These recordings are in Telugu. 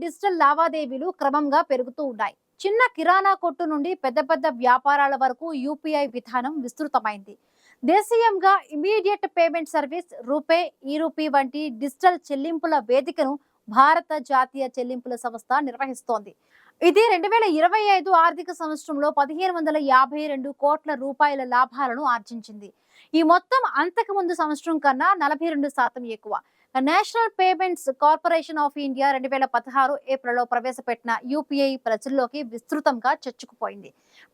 డిజిటల్ లావాదేవీలు క్రమంగా పెరుగుతూ ఉన్నాయి. చిన్న కిరాణా కొట్టు నుండి పెద్ద పెద్ద వ్యాపారాల వరకు యూపీఐ విధానం విస్తృతమైంది. దేశీయంగా ఇమీడియట్ పేమెంట్ సర్వీస్ రూపే, ఈ రూపీ వంటి డిజిటల్ చెల్లింపుల వేదికను భారత జాతీయ చెల్లింపుల సంస్థ నిర్వహిస్తోంది. ఇది 2025 ఆర్థిక సంవత్సరంలో 1552 కోట్ల రూపాయల లాభాలను ఆర్జించింది. ఈ మొత్తం అంతకు ముందు సంవత్సరం కన్నా 42% ఎక్కువ. National payments corporation of India 2016 ఏప్రిల్లో ప్రవేశపెట్టిన యూపీఐ ప్రజల్లోకి విస్తృతంగా చొచ్చుకుపోయింది.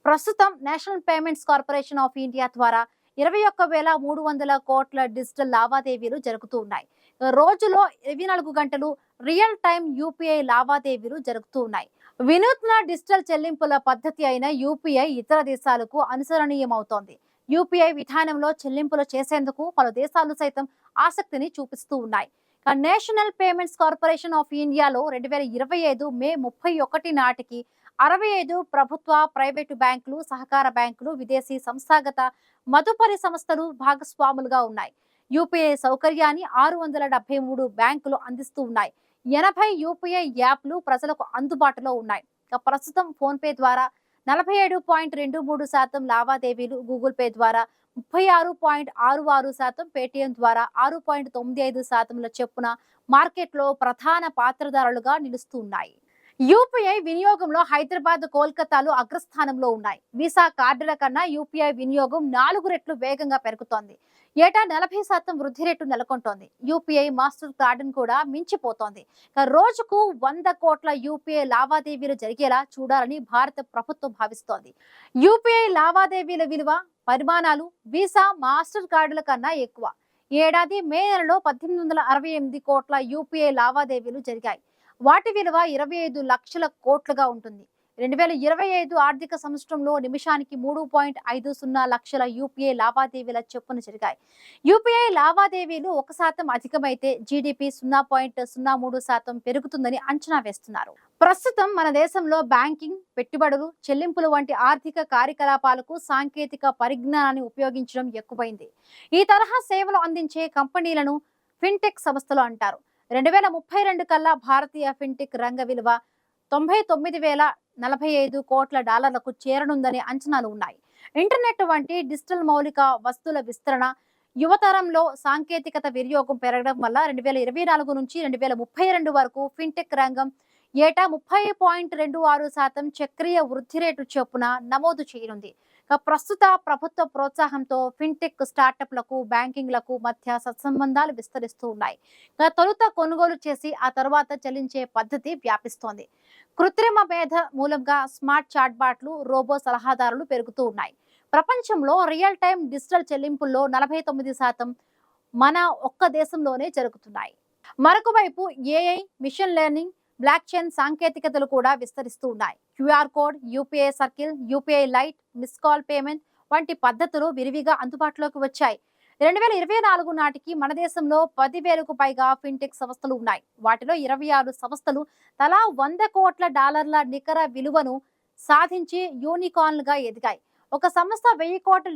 ప్రస్తుతం national payments corporation of India ద్వారా 21,300 కోట్ల డిజిటల్ లావాదేవీలు జరుగుతూ ఉన్నాయి. రోజులో 24 గంటలు రియల్ టైం యూపీఐ లావాదేవీలు జరుగుతూ ఉన్నాయి. వినూత్న డిజిటల్ చెల్లింపుల పద్ధతి అయిన యూపీఐ ఇతర దేశాలకు అనుసరణీయమవుతోంది. యూపీఐ విధానంలో చెల్లింపులు చేసేందుకు పలు దేశాలు సైతం ఆసక్తిని చూపిస్తూ ఉన్నాయి. నేషనల్ పేమెంట్స్ కార్పొరేషన్ ఆఫ్ ఇండియాలో 2025 మే 31 నాటికి 65 ప్రభుత్వ, ప్రైవేటు బ్యాంకులు, సహకార బ్యాంకులు, విదేశీ సంస్థాగత మదుపరి సంస్థలు భాగస్వాములుగా ఉన్నాయి. యూపీఐ సౌకర్యాన్ని 673 బ్యాంకులు అందిస్తూ ఉన్నాయి. 80 యూపీఐ యాప్లు ప్రజలకు అందుబాటులో ఉన్నాయి. ప్రస్తుతం ఫోన్ పే ద్వారా 47.23% లావాదేవీలు, గూగుల్ పే ద్వారా 36.66%, పేటిఎం ద్వారా 6.95% చొప్పున మార్కెట్లో ప్రధాన పాత్రధారులుగా నిలుస్తున్నాయి. యూపీఐ వినియోగంలో హైదరాబాద్, కోల్కతాలు అగ్రస్థానంలో ఉన్నాయి. వీసా కార్డుల కన్నా యూపీఐ వినియోగం 4 రెట్లు వేగంగా పెరుగుతోంది. ఏటా 40% వృద్ధి రేటు నెలకొంటోంది. యూపీఐ మాస్టర్ కార్డును కూడా మించిపోతోంది. రోజుకు 100 కోట్ల యూపీఐ లావాదేవీలు జరిగేలా చూడాలని భారత ప్రభుత్వం భావిస్తోంది. యూపీఐ లావాదేవీల విలువ, పరిమాణాలు వీసా, మాస్టర్ కార్డుల కన్నా ఎక్కువ. ఏడాది మే నెలలో 1868 కోట్ల యూపీఐ లావాదేవీలు జరిగాయి. వాటి విలువ 25 లక్షల కోట్లుగా ఉంటుంది. 2025 ఆర్థిక సంవత్సరంలో నిమిషానికి 3.50 లక్షల యూపీఐ లావాదేవీల చొప్పున జరిగాయి. యూపీఐ లావాదేవీలు 1% అధికమైతే జీడీపీ 0.03% పెరుగుతుందని అంచనా వేస్తున్నారు. ప్రస్తుతం మన దేశంలో బ్యాంకింగ్, పెట్టుబడులు, చెల్లింపులు వంటి ఆర్థిక కార్యకలాపాలకు సాంకేతిక పరిజ్ఞానాన్ని ఉపయోగించడం ఎక్కువైంది. ఈ తరహా సేవలు అందించే కంపెనీలను ఫిన్టెక్ సంస్థలు అంటారు. 2032 కల్లా భారతీయ ఫిన్టెక్ రంగ విలువ $99,045 కోట్ల చేరనుందని అంచనాలు ఉన్నాయి. ఇంటర్నెట్ వంటి డిజిటల్ మౌలిక వస్తువుల విస్తరణ, యువతరంలో సాంకేతికత వినియోగం పెరగడం వల్ల 2024 నుంచి 2032 వరకు ఫిన్టెక్ రంగం ఏటా 30.26% చక్రీయ వృద్ధి రేటు చొప్పున నమోదు చేయనుంది. ప్రస్తుత ప్రభుత్వ ప్రోత్సాహంతో ఫిన్టెక్ స్టార్టప్లకు, బ్యాంకింగ్లకు మధ్య సత్సంబంధాలు విస్తరిస్తూ ఉన్నాయి. తొలుత కొనుగోలు చేసి ఆ తర్వాత చెల్లించే పద్ధతి వ్యాపిస్తోంది. కృత్రిమ మేధ మూలంగా స్మార్ట్ చాట్బాట్లు, రోబో సలహాదారులు పెరుగుతూ ఉన్నాయి. ప్రపంచంలో రియల్ టైం డిజిటల్ చెల్లింపుల్లో 49% మన ఒక్క దేశంలోనే జరుగుతున్నాయి. మరొక వైపు AI, machine learning, blockchain సాంకేతికతలు కూడా విస్తరిస్తూ ఉన్నాయి. QR code, UPI circle, UPI lite, miss call payment వంటి పద్ధతులు విరివిగా అందుబాటులోకి వచ్చాయి. 2024 నాటికి మన దేశంలో 10,000కు పైగా ఫిన్టెక్ సంస్థలు ఉన్నాయి. వాటిలో 26 సంస్థలు తలా $100 కోట్ల నికర విలువను సాధించి యూనికార్న్లుగా ఎదిగాయి. ఒక సంస్థ $1,000 కోట్ల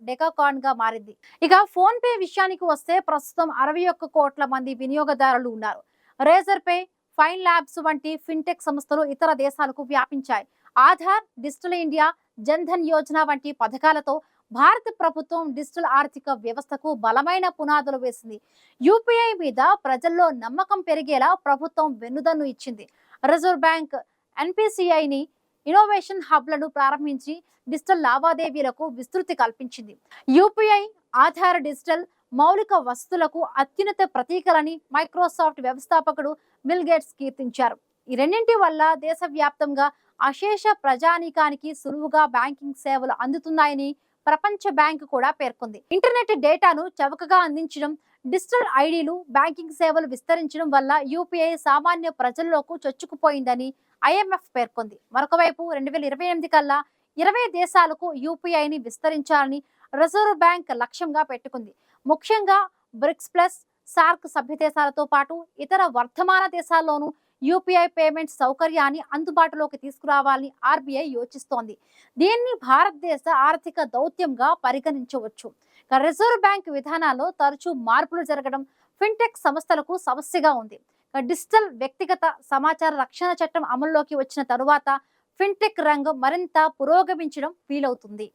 డెకాకార్న్ గా మారింది. ఇక ఫోన్ పే విషయానికి వస్తే ప్రస్తుతం 61 కోట్ల మంది వినియోగదారులు ఉన్నారు. రేజర్ పే, ఫైన్ ల్యాబ్స్ వంటి ఫిన్టెక్ సంస్థలు ఇతర దేశాలకు వ్యాపించాయి. ఆధార్, డిజిటల్ ఇండియా, జన్ధన్ యోజన వంటి పథకాలతో భారత ప్రభుత్వం డిజిటల్ ఆర్థిక వ్యవస్థకు బలమైన పునాదులు వేసింది. యూపీఐ మీద ప్రజల్లో నమ్మకం పెరిగేలా ప్రభుత్వం వెన్నుదన్ను ఇచ్చింది. రిజర్వ్ బ్యాంక్ ఎన్పిసిఐని ఇన్నోవేషన్ హబ్లను ప్రారంభించి డిజిటల్ లావాదేవీలకు విస్తృతి కల్పించింది. యూపీఐ, ఆధార్ డిజిటల్ మౌలిక వస్తువులకు అత్యున్నత ప్రతీకలని మైక్రోసాఫ్ట్ వ్యవస్థాపకుడు బిల్ గేట్స్ కీర్తించారు. ఈ రెండింటి వల్ల దేశవ్యాప్తంగా అశేష ప్రజానీకానికి సులువుగా బ్యాంకింగ్ సేవలు అందుతున్నాయని ప్రపంచ బ్యాంక్ కూడా పేర్కొంది. ఇంటర్నెట్ డేటాను చవకగా అందించడం, డిజిటల్ ఐడీలు, బ్యాంకింగ్ సేవలు విస్తరించడం వల్ల యూపీఐ సామాన్య ప్రజల్లోకి చొచ్చుకుపోయిందని ఐఎంఎఫ్ పేర్కొంది. మరొకవైపు 2028 కల్లా 20 దేశాలకు యూపీఐని విస్తరించాలని రిజర్వ్ బ్యాంక్ లక్ష్యంగా పెట్టుకుంది. ముఖ్యంగా బ్రిక్స్ ప్లస్, సార్క్ సభ్య దేశాలతో పాటు ఇతర వర్ధమాన దేశాల్లోనూ యూపీఐ పేమెంట్ సౌకర్యాన్ని అందుబాటులోకి తీసుకురావాలని ఆర్బీఐ యోచిస్తోంది. దీన్ని భారతదేశ ఆర్థిక దౌత్యంగా పరిగణించవచ్చు. రిజర్వ్ బ్యాంక్ విధానాల్లో తరచూ మార్పులు జరగడం ఫిన్టెక్ సంస్థలకు సమస్యగా ఉంది. డిజిటల్ వ్యక్తిగత సమాచార రక్షణ చట్టం అమల్లోకి వచ్చిన తరువాత ఫిన్టెక్ రంగం మరింత పురోగమించడం వీలవుతుంది.